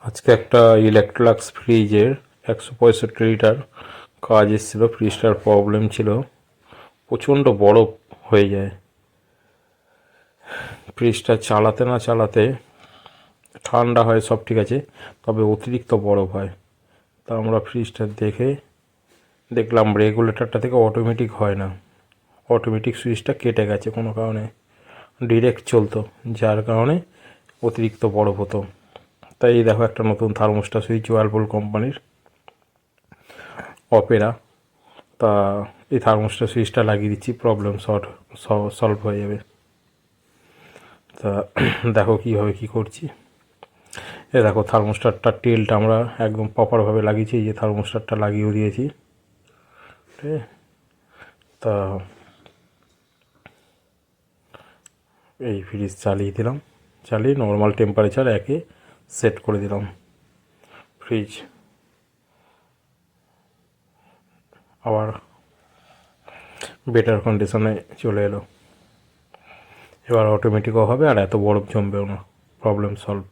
আজকে একটা ইলেকট্রোলাক্স ফ্রিজের 165 লিটার কাজ এসেছিলো। ফ্রিজটার প্রবলেম ছিল, প্রচণ্ড বরফ হয়ে যায়। ফ্রিজটা চালাতে না চালাতে ঠান্ডা হয়, সব ঠিক আছে, তবে অতিরিক্ত বরফ হয়। তা আমরা ফ্রিজটা দেখলাম রেগুলেটরটা থেকে অটোমেটিক হয় না, অটোমেটিক সুইচটা কেটে গেছে কোনো কারণে, ডিরেক্ট চলতো, যার কারণে অতিরিক্ত বরফ হতো। তাই এই দেখো একটা নতুন থার্মোস্টার সুইচ, ওয়ার্লপুল কোম্পানির অপেরা। তা এই থার্মোস্টার সুইচটা লাগিয়ে দিচ্ছি, প্রবলেম সলভ হয়ে যাবে। তা দেখো কীভাবে কী করছি। এ দেখো থার্মোস্টারটার টেলটা আমরা একদম প্রপারভাবে লাগিয়েছি, এই যে থার্মোস্টারটা লাগিয়েও দিয়েছি। ঠিক আছে, তা এই ফ্রিজ চালিয়ে দিলাম, চালিয়ে নর্মাল টেম্পারেচার একে সেট করে দিলাম। ফ্রিজ আবার বেটার কন্ডিশনে চলে এলো। এবার অটোমেটিকও হবে আর এত বরফ জমবেও না, প্রবলেম সলভ।